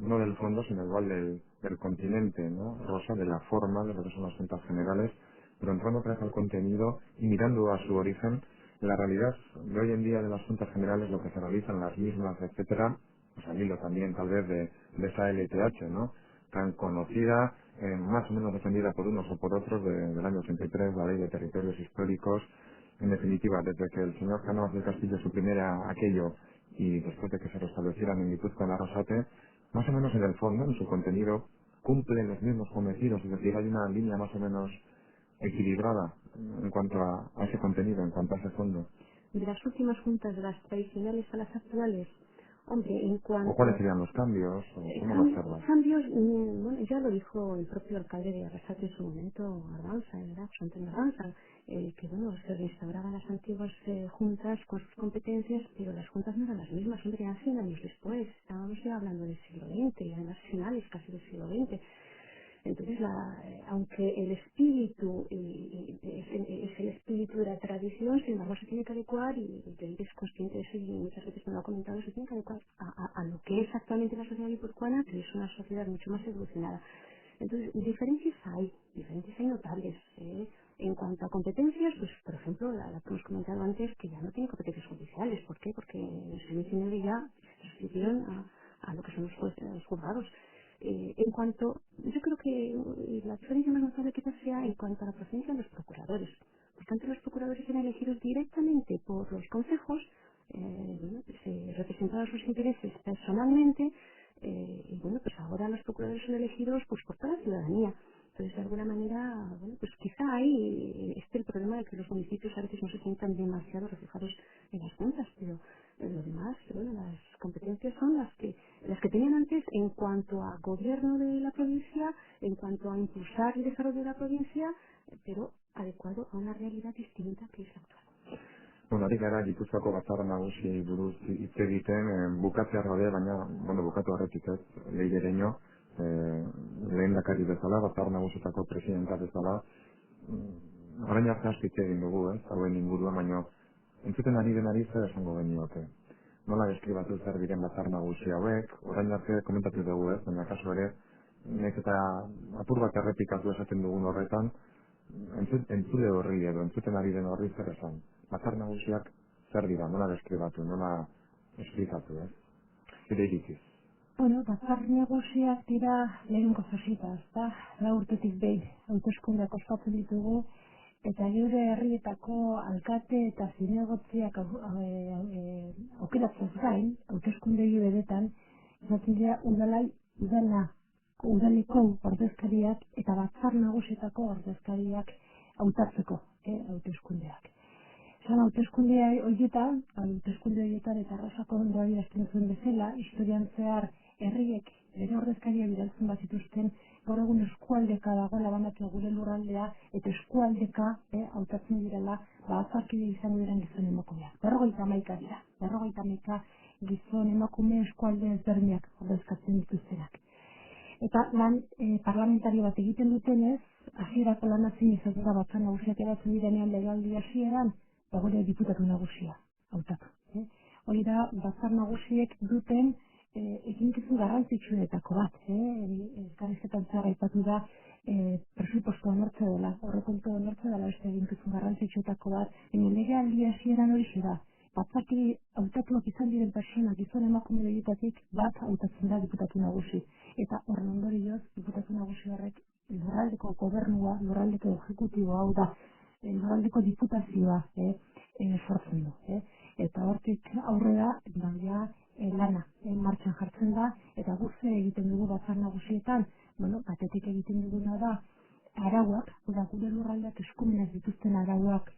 no del fondo, sino igual del continente, ¿no? Rosa, de la forma, de lo que son las juntas generales, pero entrando otra vez al contenido y mirando a su origen, la realidad de hoy en día de las juntas generales, lo que se realizan las mismas, etcétera, pues al hilo también tal vez de esa LTH, ¿no? Tan conocida, más o menos defendida por unos o por otros del año 83, la Ley de Territorios Históricos. En definitiva, desde que el señor Cánovas del Castillo suprimiera aquello y después de que se restablecieran en Guipúzcoa en Arrasate, más o menos en el fondo, en su contenido, cumplen los mismos cometidos, es decir, hay una línea más o menos equilibrada en cuanto a ese contenido, en cuanto a ese fondo? De las últimas juntas, de las tradicionales a las actuales, hombre, en ¿O cuáles cuanto serían los cambios? ¿O cómo lo observas? cambios, bueno, ya lo dijo el propio alcalde de Arrasate en su momento, Ardanza, ¿verdad? Antonio Ardanza, que bueno, se restauraban las antiguas juntas con sus competencias, pero las juntas no eran las mismas, hombre, eran 100 años después, estábamos ya hablando del siglo XX, y además finales casi del siglo XX. Entonces, aunque el espíritu es el espíritu de la tradición, sin embargo se tiene que adecuar, y él es consciente de eso y muchas veces me lo ha comentado, se tiene que adecuar a lo que es actualmente la sociedad guipuzcoana, que es una sociedad mucho más evolucionada. Entonces, diferencias hay notables. En cuanto a competencias, pues por ejemplo, la que hemos comentado antes, que ya no tiene competencias judiciales. ¿Por qué? Porque en el siglo XIX ya se sustituyeron a lo que son los juzgados. Yo creo que la diferencia más notable quizás sea en cuanto a la procedencia de los procuradores. Por tanto, los procuradores eran elegidos directamente por los consejos, bueno, pues, representaban sus intereses personalmente, y bueno, pues ahora los procuradores son elegidos pues por toda la ciudadanía. Entonces, de alguna manera, bueno, pues quizá ahí esté el problema de que los municipios a veces no se sientan demasiado reflejados en las juntas, pero lo demás, bueno, las competencias son las que tenían antes en cuanto a gobierno de la provincia, en cuanto a impulsar el desarrollo de la provincia, pero adecuado a una realidad distinta que es la actual. Bueno, ari gara Gipuzkoako batzar nagusiei buruz hitz egiten, bukatzear gaude, baina, bueno, bukatu horretik ez, lehirereño, lehendakari bezala, batzar nagusietako presidenta bezala, orain arte asko hitz egin dugu, ez, hauen inguruan, baina entzuten ari denari zer esango genioke. Nola deskribatu zer diren batzar nagusi hauek, orain arte komentatu dugu, ez, baina kasu ere, nek eta apur bat errepikatu esaten dugun horretan, entzule horri edo entzuten ari den horri zer esan. Batzar nagusiak zer dira, nola deskribatu, nola esplikatu, ez? Zure irikiz. Bueno, batzar nagusiak dira lehenengo fasita, ezta? Lau urtetik behin hauteskundeak ospatzen ditugu, eta geure herrietako alkate eta zinegotziak aukeratzeaz gain, hauteskundegi beretan, izaten dira udaleko ordezkariak eta batzar nagusietako ordezkariak hautatzeko hauteskundeak. Esan hauteskunde horietan eta arrasako ondo adierazten zuen bezala, historian zehar herriek bere ordezkaria bidaltzen bat zituzten, gaur egun eskualdeka dagoela banatu gure lurraldea, eta eskualdeka hautatzen direla batzarkide izango diren gizon emakumeak. 51 dira, 51 gizon emakume eskualde ezberdinak ordezkatzen dituztenak. Eta lan parlamentario bat egiten dutenez, hasierako lan hazin izaten da batzar nagusiak eratzen direnean legealdi hasieran, gure diputatu nagusia hautatu. Hori da, batzar nagusiek duten eginkizun garrantzitsuetako bat. Elkarrizketan zehar aipatu da presupuesto onartze dela, aurrekontu onartze dela beste eginkizun garrantzitsuetako bat, baina legealdi hasieran hori da. Batzarki hautatuak izan diren pertsona gizon emakume horietatik bat hautatzen da diputatu nagusi. Eta horren ondorioz, diputatu nagusi horrek lurraldeko gobernua, lurraldeko ejecutiboa, hau da, lurraldeko diputazioa sortzen du. Eta hortik aurrera, lana martxan jartzen da, eta guzti egiten dugu batzar nagusietan, batetik egiten duguna da, arauak, gure lurraldeak eskumenak dituzten arauak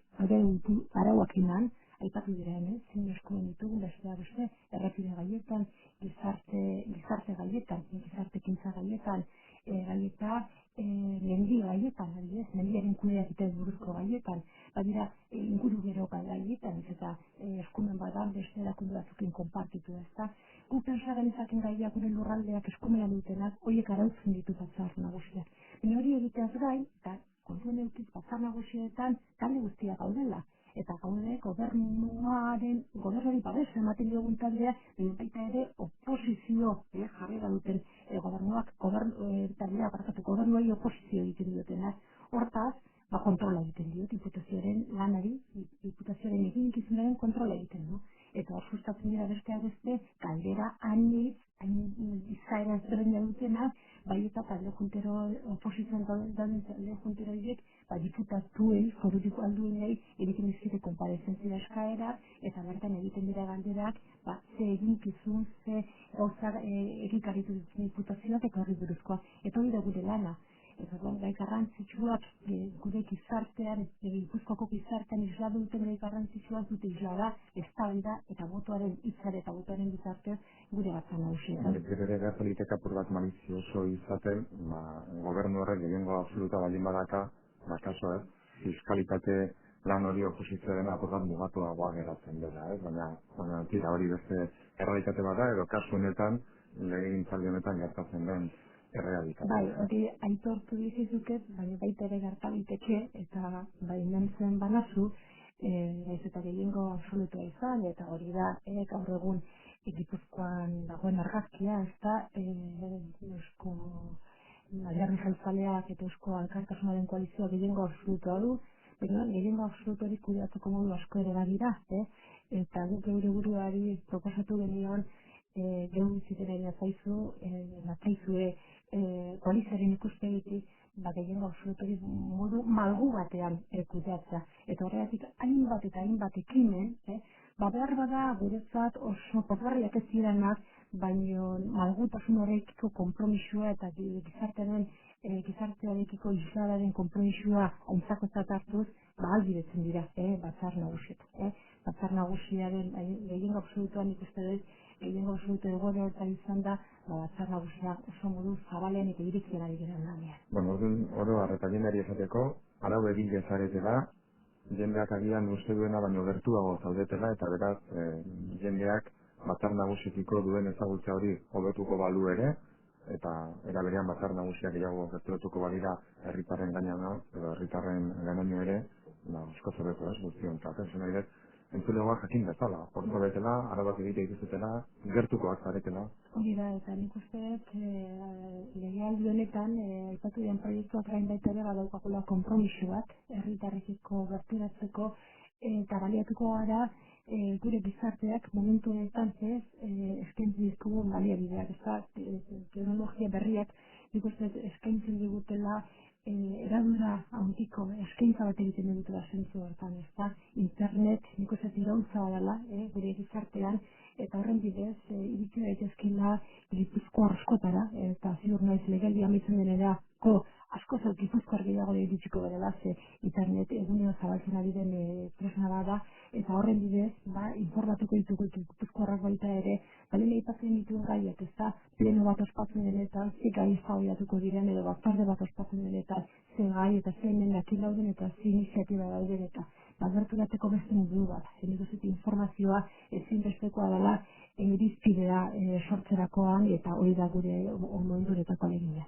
inan, aipatu dira zein eskumen ditugu, beste, errepide gaietan, gizarte gaietan, gizarte ekintza gaietan, gaieta, mendi gaietan, mendiaren kudeak egiten buruzko gaietan, badira inguru gero gaietan, eta eskumen badan beste erakunde batzukin konpartitu ezta. Guk pensaren izaken gaiak gure lurraldeak eskumena dutenak, horiek arautzen ditu batzar nagusiak. Baina hori egiteaz gain, eta kontuen eukit batzar nagusietan talde guztiak gaudela. Eta gaude gobernuari babes ematen diogun taldea, baita ere oposizio jarrera duten gobernuari oposizio egiten diotenak. Hortaz, kontrola egiten dio, diputazioaren lanari, diputazioaren eginkizunaren kontrola egiten du. Eta hor sustatzen dira besteak beste, kaldera hain izaera ezberdina dutenak, bai eta talde juntero oposizioan dauden talde juntero horiek, diputatuei, forutik alduenei, egiten dizkite konparezentzia eskaera, eta bertan egiten dira galderak, ze eginkizun, ze gauza egikaritu ditzen diputazioak eta horri buruzkoa. Eta hori da gure lana. Eta gai garrantzitsuak gure gizartean, Gipuzkoako gizartean isla duten gai garrantzitsuak dute isla da, eztabaida eta botoaren hitzare eta botoaren bitartez gure batzar nagusietan. Bere gertaliteka apur bat malizioso izaten, gobernu horrek gehiengo absoluta baldin badaka, kaso ez, fiskalitate lan hori oposizioaren apur bat mugatuagoa geratzen dela, ez? Baina tira hori beste errealitate bada, edo kasu honetan, legegintzaldi honetan gertatzen den errealitatea. Bai, hori aitortu dizizuket, baina baita ere gerta liteke, eta bai nantzen banazu, naiz eta gehiengo absolutua izan, eta hori da, gaur egun Gipuzkoan dagoen argazkia, ez da, Eusko Alderdi Jeltzaleak eta Eusko Alkartasunaren koalizioa gehiengo absolutua du, baina gehiengo absolutu hori kudeatzeko modu asko ere badira, eta guk geure buruari proposatu genion, gehu ziteraria natzaizue koalizioaren ikuspegitik, gehiengo absolutori modu malgu batean kudeatza. Eta horregatik hainbat eta hainbat ekimen, behar bada guretzat oso potbarriak ez zirenak, baina malgutasun horrekiko konpromisua eta gizartearekiko isladaren konpromisua aintzakotzat hartuz, ahalbidetzen dira, batzar nagusiak. Batzar nagusiaren gehiengo absolutuan ikuste dut, gehiengo absolutu egoera horretan izan da, batzar nagusiak oso modu zabalen eta iritzien ari garen lanean. Orduan, oro harreta jendeari esateko, arau egile zaretela, jendeak agian uste duena baino gertuago zaudetela, eta beraz, jendeak batzar nagusikiko duen ezagutza hori hobetuko balu ere, eta era berean batzar nagusiak gehiago gerturatuko balira herritarren gainano, edo herritarren gainaino ere, asko zobeto ez, guztiontzat, ez nahi dut, entzulegoak jakin bezala, orko betela, arabak egite ikusetela, gertukoak zaretela. Hori da, eta nik uste dut legealdi honetan, aipatu den proiektuak gain baita ere badaukagula konpromiso bat, herritarrekiko gerturatzeko, eta baliatuko gara gure gizarteak momentu honetan eskaintzen dizkugun baliabideak, teknologia berriak nik uste eskaintzen digutela eradura handiko eskaintza bat egiten dutela zentzu hortan, internet nik uste iraultza dela gure gizartean, eta horren bidez iritu daitezkeela Gipuzkoa askotara, eta ziur naiz legealdia amaitzen denerako asko zer Gipuzkoar gehiago iritsiko dela, internet egunero zabaltzen ari den tresna da, eta horren bidez, informatuko ditugu Gipuzkoarrak baita ere, balen aipatzen dituen gaiak, ez da, pleno bat ospatzen denetan, ze gai eztabaidatuko diren, edo batzarde bat ospatzen denetan, ze gai eta ze emendakin dauden eta ze iniziatiba dauden eta gerturateko beste modu bat. Nik uste informazioa ezinbestekoa dela irizpidea sortzerakoan, eta hori da gure momenturetako alegina.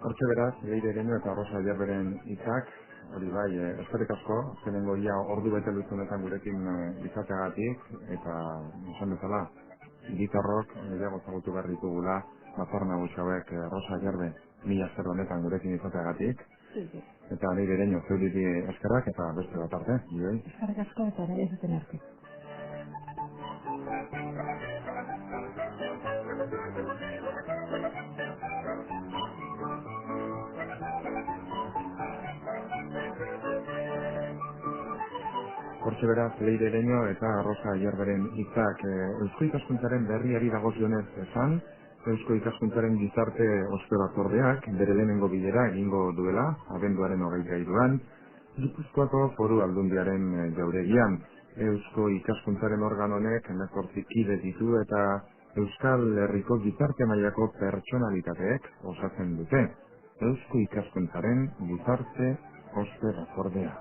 Hortxe beraz, Leire Ereño eta Rosa Ayarberen hitzak, hori bai, eskerrik asko, azkenengo ia ordu bete luzunetan gurekin izateagatik, eta esan bezala, gitarrok gehiago zagutu behar ditugula, batzar nagusi hauek Rosa Ayarbe, mila esker honetan gurekin izateagatik, eta Leire Ereño zeuriri eskerrak eta beste bat arte, bioi? Eskerrik asko eta ere ez duten arte. Hortxe beraz, Leire Ereño eta Rosa Ayarberen hitzak Eusko Ikaskuntzaren berriari dagokionez esan, Eusko Ikaskuntzaren gizarte ospe batzordeak bere lehenengo bilera egingo duela, abenduaren 23an, Gipuzkoako Foru Aldundiaren jauregian. Eusko Ikaskuntzaren organ honek 18 kide ditu eta Euskal Herriko gizarte mailako pertsonalitateek osatzen dute. Eusko Ikaskuntzaren gizarte ospe batzordea.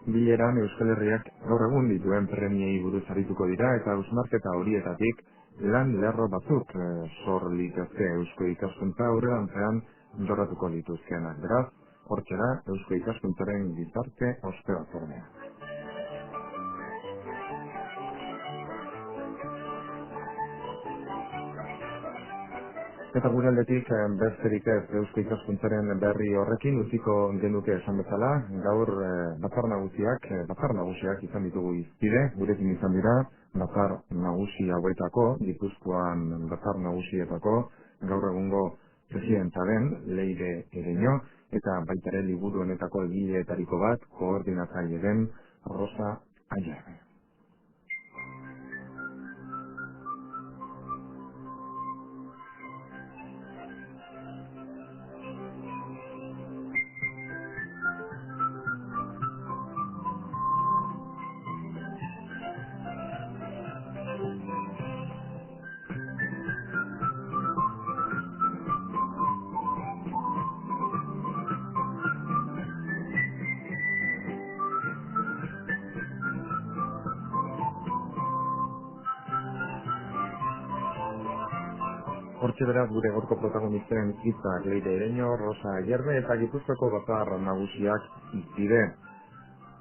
Bileran Euskal Herriak gaur egun dituen premiei buruz arituko dira eta hausnarketa horietatik lan lerro batzuk sor litezke Eusko Ikaskuntza aurrerantzean jorratuko lituzkenak. Beraz, hortxera Eusko Ikaskuntzaren gizarte ospe batzordea. Eta gure aldetik besterik ez Eusko Ikaskuntzaren berri horrekin utziko genuke esan bezala, gaur batzar nagusiak izan ditugu izpide, gurekin izan dira, batzar nagusi hauetako, Gipuzkoan batzar nagusietako, gaur egungo presidenta den Leire Ereño, eta baita ere liburu honetako egileetariko bat koordinatzaile den Rosa Ayerbe. Hortxe beraz gure gorko protagonisten hitzak Leire Ereño, Rosa Ayerbe eta Gipuzkoako batzar nagusiak izpide.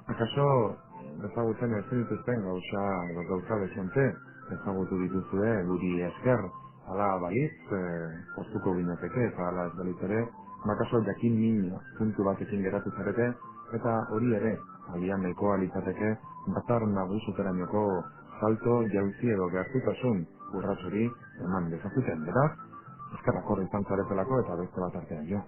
Akaso ezagutzen ez dituzten gauza dezente, ezagutu dituzue guri esker, ala balitz, postuko ginateke eta ala ez balitz ere, makaso jakin min puntu batekin geratu zarete, eta hori ere, agian nahikoa litzateke, batzar nagusuterainoko salto jauzi edo gertutasun urratsuri eman dezakuten, beraz, eskerrak horri izan zaretelako eta beste bat artean jo.